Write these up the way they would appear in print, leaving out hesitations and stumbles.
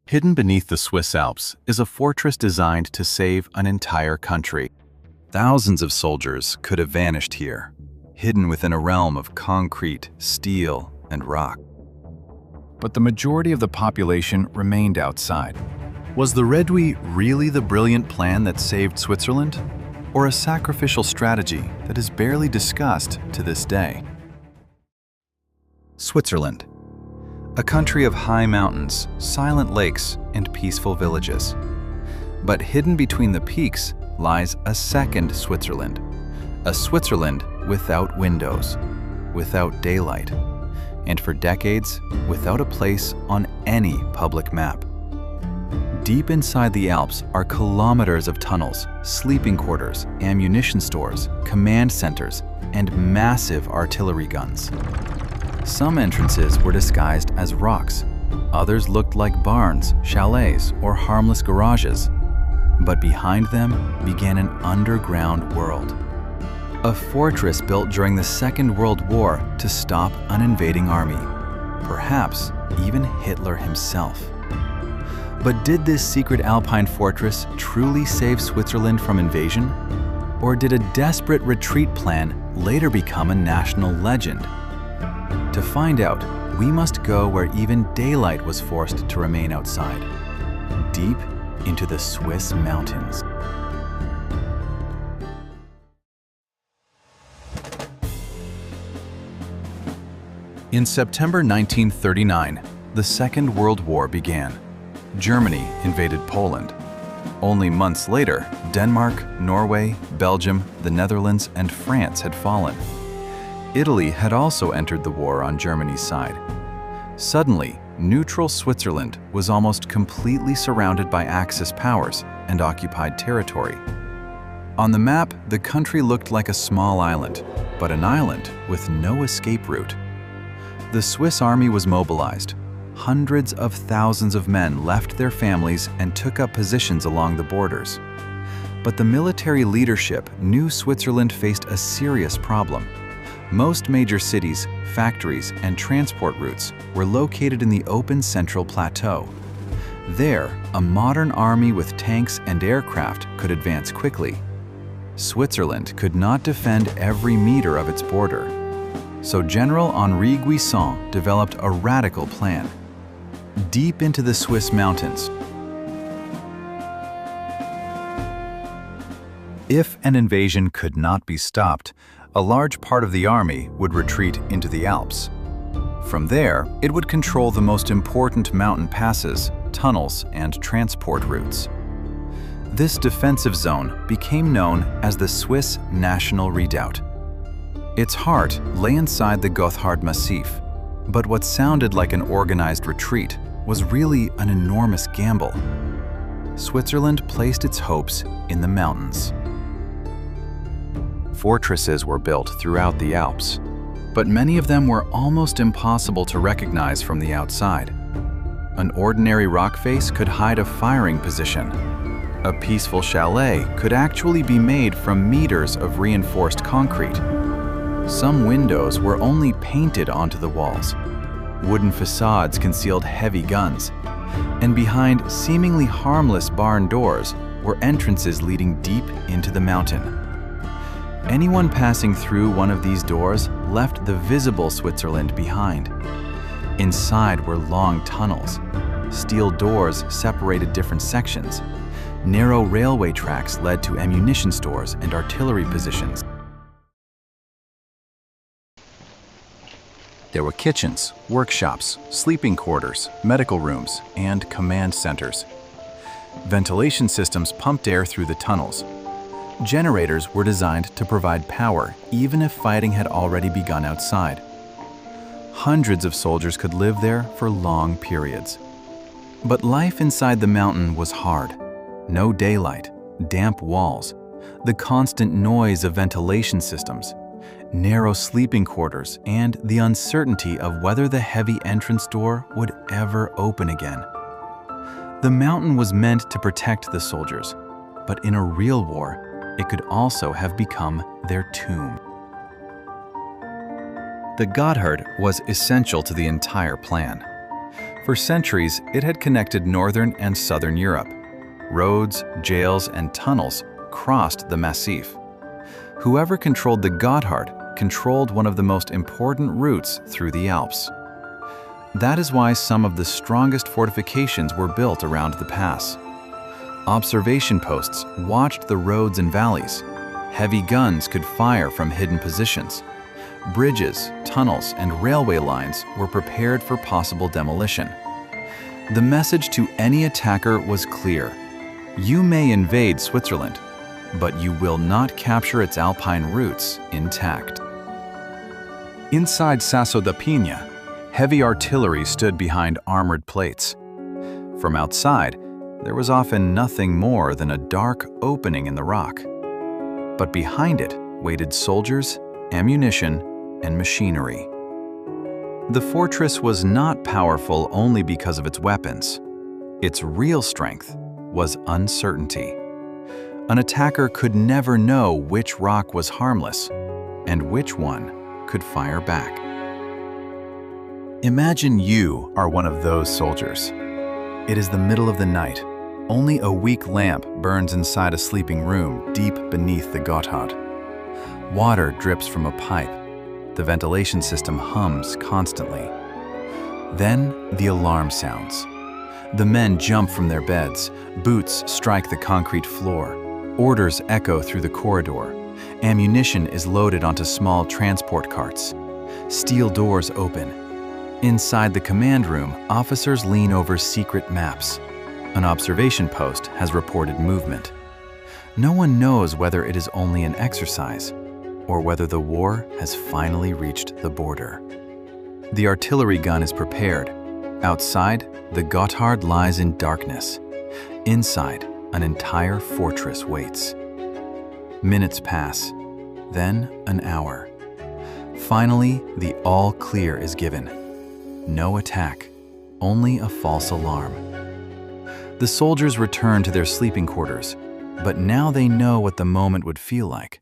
Hidden beneath the Swiss Alps is a fortress designed to save an entire country. Thousands of soldiers could have vanished here, hidden within a realm of concrete, steel, and rock. But the majority of the population remained outside. Was the Redoubt really the brilliant plan that saved Switzerland? Or a sacrificial strategy that is barely discussed to this day? Switzerland. A country of high mountains, silent lakes, and peaceful villages. But hidden between the peaks lies a second Switzerland. A Switzerland without windows, without daylight, and for decades, without a place on any public map. Deep inside the Alps are kilometers of tunnels, sleeping quarters, ammunition stores, command centers, and massive artillery guns. Some entrances were disguised as rocks. Others looked like barns, chalets, or harmless garages. But behind them began an underground world. A fortress built during the Second World War to stop an invading army. Perhaps even Hitler himself. But did this secret Alpine fortress truly save Switzerland from invasion? Or did a desperate retreat plan later become a national legend? To find out, we must go where even daylight was forced to remain outside, deep into the Swiss mountains. In September 1939, the Second World War began. Germany invaded Poland. Only months later, Denmark, Norway, Belgium, the Netherlands, and France had fallen. Italy had also entered the war on Germany's side. Suddenly, neutral Switzerland was almost completely surrounded by Axis powers and occupied territory. On the map, the country looked like a small island, but an island with no escape route. The Swiss army was mobilized. Hundreds of thousands of men left their families and took up positions along the borders. But the military leadership knew Switzerland faced a serious problem. Most major cities, factories, and transport routes were located in the open central plateau. There, a modern army with tanks and aircraft could advance quickly. Switzerland could not defend every meter of its border. So General Henri Guisan developed a radical plan. Deep into the Swiss mountains, if an invasion could not be stopped, a large part of the army would retreat into the Alps. From there, it would control the most important mountain passes, tunnels, and transport routes. This defensive zone became known as the Swiss National Redoubt. Its heart lay inside the Gotthard Massif, but what sounded like an organized retreat was really an enormous gamble. Switzerland placed its hopes in the mountains. Fortresses were built throughout the Alps, but many of them were almost impossible to recognize from the outside. An ordinary rock face could hide a firing position. A peaceful chalet could actually be made from meters of reinforced concrete. Some windows were only painted onto the walls. Wooden facades concealed heavy guns, and behind seemingly harmless barn doors were entrances leading deep into the mountain. Anyone passing through one of these doors left the visible Switzerland behind. Inside were long tunnels. Steel doors separated different sections. Narrow railway tracks led to ammunition stores and artillery positions. There were kitchens, workshops, sleeping quarters, medical rooms, and command centers. Ventilation systems pumped air through the tunnels. Generators were designed to provide power even if fighting had already begun outside. Hundreds of soldiers could live there for long periods. But life inside the mountain was hard. No daylight, damp walls, the constant noise of ventilation systems, narrow sleeping quarters, and the uncertainty of whether the heavy entrance door would ever open again. The mountain was meant to protect the soldiers, but in a real war, it could also have become their tomb. The Gotthard was essential to the entire plan. For centuries, it had connected northern and southern Europe. Roads, jails, and tunnels crossed the Massif. Whoever controlled the Gotthard controlled one of the most important routes through the Alps. That is why some of the strongest fortifications were built around the pass. Observation posts watched the roads and valleys. Heavy guns could fire from hidden positions. Bridges, tunnels, and railway lines were prepared for possible demolition. The message to any attacker was clear. You may invade Switzerland, but you will not capture its Alpine routes intact. Inside Sasso da Pina, heavy artillery stood behind armored plates. From outside, there was often nothing more than a dark opening in the rock. But behind it waited soldiers, ammunition, and machinery. The fortress was not powerful only because of its weapons. Its real strength was uncertainty. An attacker could never know which rock was harmless and which one could fire back. Imagine you are one of those soldiers. It is the middle of the night. Only a weak lamp burns inside a sleeping room deep beneath the Gotthard. Water drips from a pipe. The ventilation system hums constantly. Then the alarm sounds. The men jump from their beds. Boots strike the concrete floor. Orders echo through the corridor. Ammunition is loaded onto small transport carts. Steel doors open. Inside the command room, officers lean over secret maps. An observation post has reported movement. No one knows whether it is only an exercise or whether the war has finally reached the border. The artillery gun is prepared. Outside, the Gotthard lies in darkness. Inside, an entire fortress waits. Minutes pass, then an hour. Finally, the all clear is given. No attack, only a false alarm. The soldiers return to their sleeping quarters, but now they know what the moment would feel like,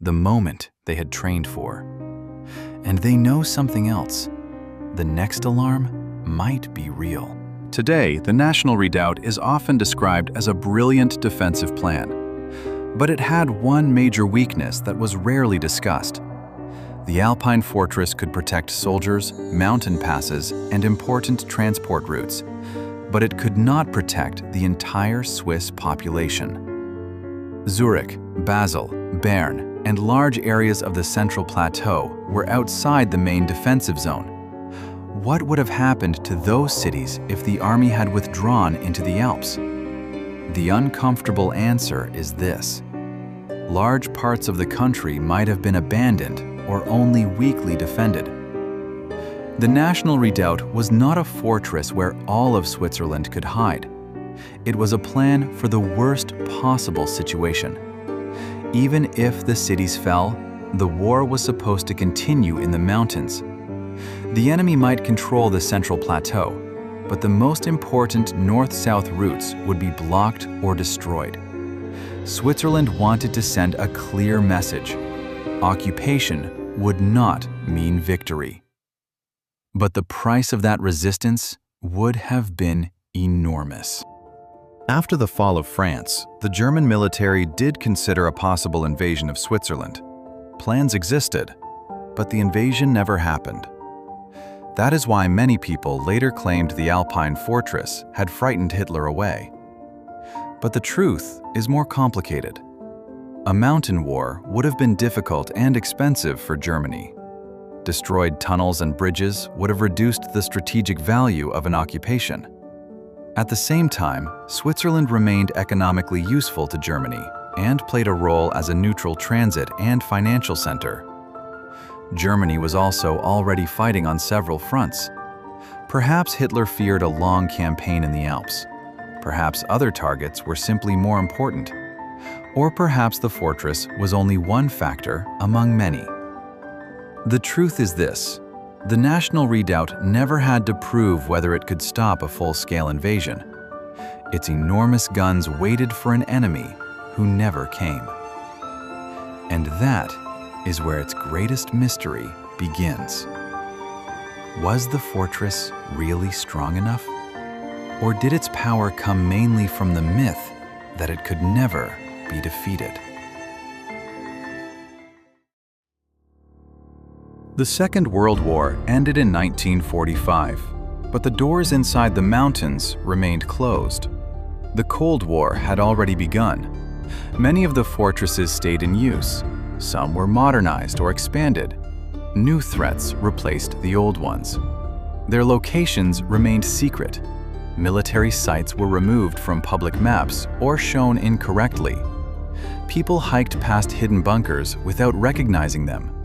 the moment they had trained for. And they know something else. The next alarm might be real. Today, the National Redoubt is often described as a brilliant defensive plan, but it had one major weakness that was rarely discussed. The Alpine fortress could protect soldiers, mountain passes, and important transport routes, but it could not protect the entire Swiss population. Zurich, Basel, Bern, and large areas of the Central Plateau were outside the main defensive zone. What would have happened to those cities if the army had withdrawn into the Alps? The uncomfortable answer is this. Large parts of the country might have been abandoned or only weakly defended. The National Redoubt was not a fortress where all of Switzerland could hide. It was a plan for the worst possible situation. Even if the cities fell, the war was supposed to continue in the mountains. The enemy might control the Central Plateau, but the most important north-south routes would be blocked or destroyed. Switzerland wanted to send a clear message. Occupation would not mean victory. But the price of that resistance would have been enormous. After the fall of France, the German military did consider a possible invasion of Switzerland. Plans existed, but the invasion never happened. That is why many people later claimed the Alpine fortress had frightened Hitler away. But the truth is more complicated. A mountain war would have been difficult and expensive for Germany. Destroyed tunnels and bridges would have reduced the strategic value of an occupation. At the same time, Switzerland remained economically useful to Germany and played a role as a neutral transit and financial center. Germany was also already fighting on several fronts. Perhaps Hitler feared a long campaign in the Alps. Perhaps other targets were simply more important. Or perhaps the fortress was only one factor among many. The truth is this: the National Redoubt never had to prove whether it could stop a full-scale invasion. Its enormous guns waited for an enemy who never came. And that is where its greatest mystery begins. Was the fortress really strong enough? Or did its power come mainly from the myth that it could never be defeated? The Second World War ended in 1945, but the doors inside the mountains remained closed. The Cold War had already begun. Many of the fortresses stayed in use. Some were modernized or expanded. New threats replaced the old ones. Their locations remained secret. Military sites were removed from public maps or shown incorrectly. People hiked past hidden bunkers without recognizing them.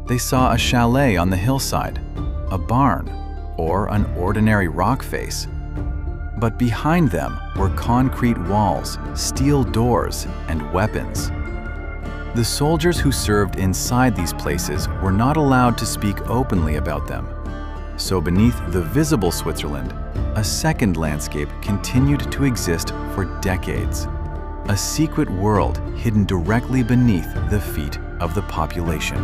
They saw a chalet on the hillside, a barn, or an ordinary rock face. But behind them were concrete walls, steel doors, and weapons. The soldiers who served inside these places were not allowed to speak openly about them. So beneath the visible Switzerland, a second landscape continued to exist for decades. A secret world hidden directly beneath the feet of the population.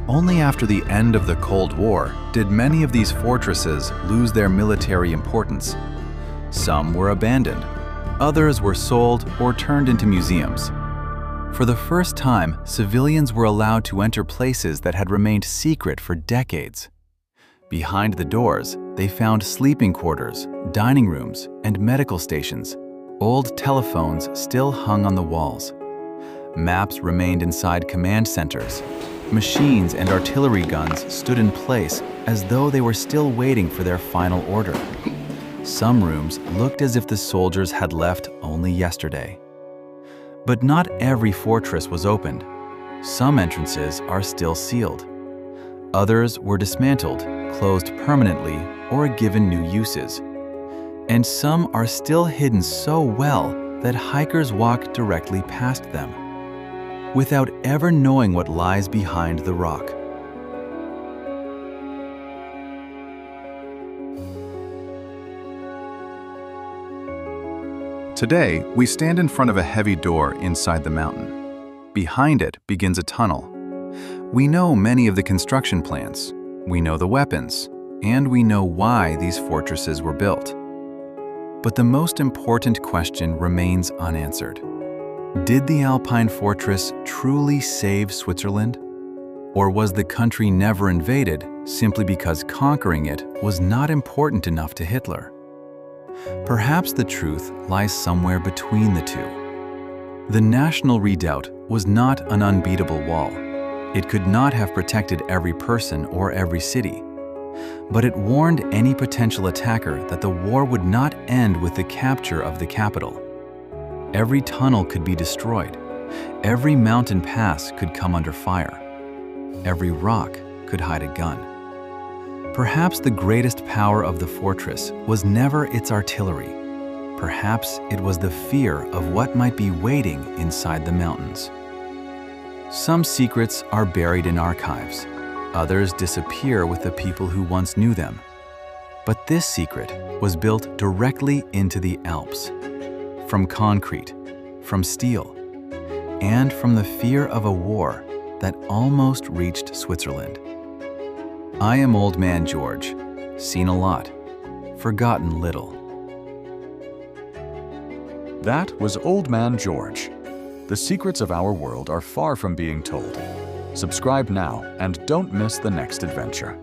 Only after the end of the Cold War did many of these fortresses lose their military importance. Some were abandoned. Others were sold or turned into museums. For the first time, civilians were allowed to enter places that had remained secret for decades. Behind the doors, they found sleeping quarters, dining rooms, and medical stations. Old telephones still hung on the walls. Maps remained inside command centers. Machines and artillery guns stood in place as though they were still waiting for their final order. Some rooms looked as if the soldiers had left only yesterday. But not every fortress was opened. Some entrances are still sealed. Others were dismantled, closed permanently, or given new uses. And some are still hidden so well that hikers walk directly past them, without ever knowing what lies behind the rock. Today, we stand in front of a heavy door inside the mountain. Behind it begins a tunnel. We know many of the construction plans, we know the weapons, and we know why these fortresses were built. But the most important question remains unanswered. Did the Alpine fortress truly save Switzerland? Or was the country never invaded simply because conquering it was not important enough to Hitler? Perhaps the truth lies somewhere between the two. The National Redoubt was not an unbeatable wall. It could not have protected every person or every city. But it warned any potential attacker that the war would not end with the capture of the capital. Every tunnel could be destroyed. Every mountain pass could come under fire. Every rock could hide a gun. Perhaps the greatest power of the fortress was never its artillery. Perhaps it was the fear of what might be waiting inside the mountains. Some secrets are buried in archives. Others disappear with the people who once knew them. But this secret was built directly into the Alps. From concrete, from steel, and from the fear of a war that almost reached Switzerland. I am Old Man George, seen a lot, forgotten little. That was Old Man George. The secrets of our world are far from being told. Subscribe now and don't miss the next adventure.